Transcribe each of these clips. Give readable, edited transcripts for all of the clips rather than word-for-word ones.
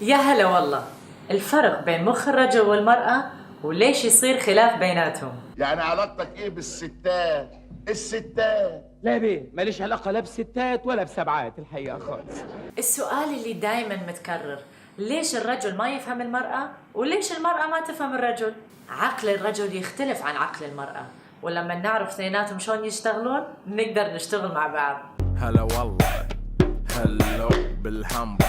يا هلا والله. الفرق بين مخ الرجل والمرأة وليش يصير خلاف بيناتهم؟ يعني علاقتك ايه بالستات؟ الستات لا بيه، ماليش علاقة لا بستات ولا بسبعات الحقيقة خالص. السؤال اللي دايما متكرر، ليش الرجل ما يفهم المرأة وليش المرأة ما تفهم الرجل؟ عقل الرجل يختلف عن عقل المرأة، ولما نعرف اثنيناتهم شلون يشتغلون نقدر نشتغل مع بعض. هلا والله، هلو بالهامبر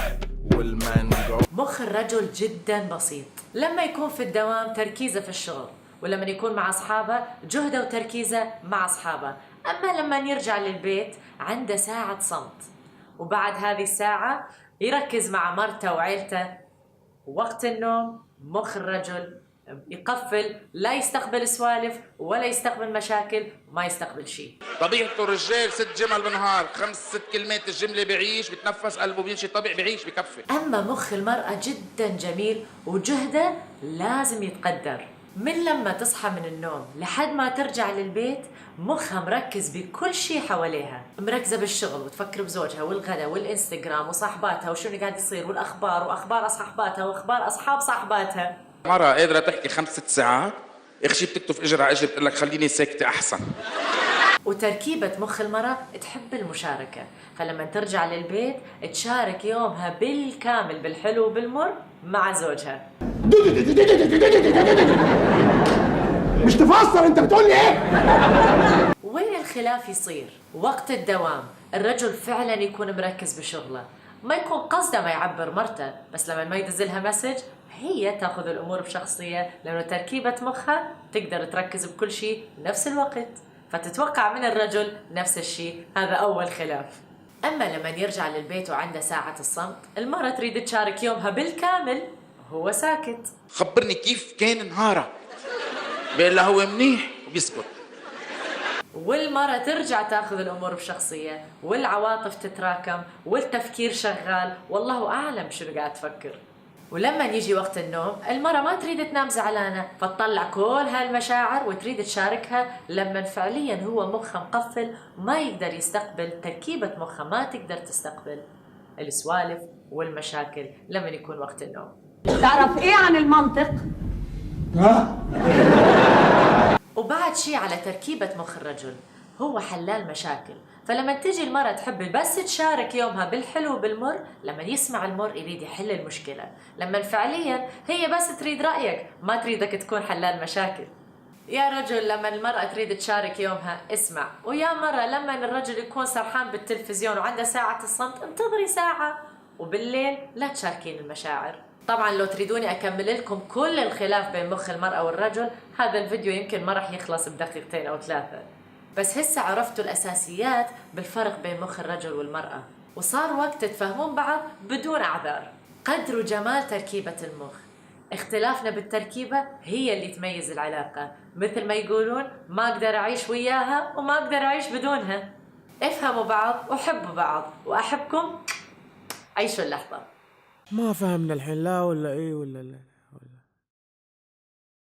والمانجو. مخ الرجل جدا بسيط، لما يكون في الدوام تركيزه في الشغل، ولما يكون مع أصحابه جهده وتركيزه مع أصحابه. أما لما يرجع للبيت عنده ساعة صمت، وبعد هذه الساعة يركز مع مرته وعيلته. وقت النوم مخ الرجل يقفل، لا يستقبل سوالف ولا يستقبل مشاكل، ما يستقبل شيء. طبيعة الرجال 6 جمل بالنهار، 5 6 كلمات الجملة، بيعيش بتنفس قلبه بيمشي طبيعي، بيعيش بكفي. أما مخ المرأة جدا جميل وجهده لازم يتقدر. من لما تصحى من النوم لحد ما ترجع للبيت مخها مركز بكل شيء حواليها، مركزة بالشغل وتفكر بزوجها والغدا والإنستغرام وصاحباتها وشنو قاعد يصير والأخبار وأخبار أصحاباتها وأخبار أصحاب صاحباتها. مرة قادرة تحكي 5 6 ساعات، اخشي بتكتف اجر على اجر بتقول لك خليني ساكتة أحسن. وتركيبة مخ المرأة تحب المشاركة، فلما ترجع للبيت تشارك يومها بالكامل بالحلو وبالمر مع زوجها. مش تفسر انت بتقول لي ايه؟ وين الخلاف يصير؟ وقت الدوام الرجل فعلا يكون مركز بشغله، ما يكون قصده ما يعبر مرته، بس لما ما يدزلها مسج هي تاخذ الامور بشخصيه، لانه تركيبه مخها تقدر تركز بكل شيء نفس الوقت، فتتوقع من الرجل نفس الشيء. هذا اول خلاف. اما لما يرجع للبيت وعنده ساعه الصمت، المراه تريد تشارك يومها بالكامل، هو ساكت. خبرني كيف كان نهارها، بيقول لها هو منيح وبيسكت. والمرة ترجع تاخذ الأمور بشخصية، والعواطف تتراكم، والتفكير شغال، والله أعلم شنو قاعد تفكر. ولما يجي وقت النوم المرة ما تريد تنام زعلانة، فتطلع كل هالمشاعر وتريد تشاركها، لما فعليا هو مخه مقفل ما يقدر يستقبل، تركيبة مخه ما تقدر تستقبل السوالف والمشاكل لما يكون وقت النوم. تعرف ايه عن المنطق؟ وبعد شيء على تركيبة مخ الرجل، هو حلال مشاكل، فلما تجي المرأة تحب بس تشارك يومها بالحلو وبالمر، لما يسمع المر يريد يحل المشكلة، لما فعليا هي بس تريد رأيك ما تريدك تكون حلال مشاكل. يا رجل لما المرأة تريد تشارك يومها اسمع، ويا مرة لما الرجل يكون سرحان بالتلفزيون وعنده ساعة الصمت انتظري ساعة، وبالليل لا تشاركين المشاعر. طبعا لو تريدوني أكمل لكم كل الخلاف بين مخ المرأة والرجل، هذا الفيديو يمكن ما راح يخلص بدقيقتين أو 3، بس هسه عرفتوا الأساسيات بالفرق بين مخ الرجل والمرأة، وصار وقت تفهمون بعض بدون أعذار. قدروا جمال تركيبة المخ، اختلافنا بالتركيبة هي اللي تميز العلاقة، مثل ما يقولون ما أقدر أعيش وياها وما أقدر أعيش بدونها. افهموا بعض وحبوا بعض، وأحبكم. عيشوا اللحظة. ما فهمنا الحين لا ولا ايه ولا لا.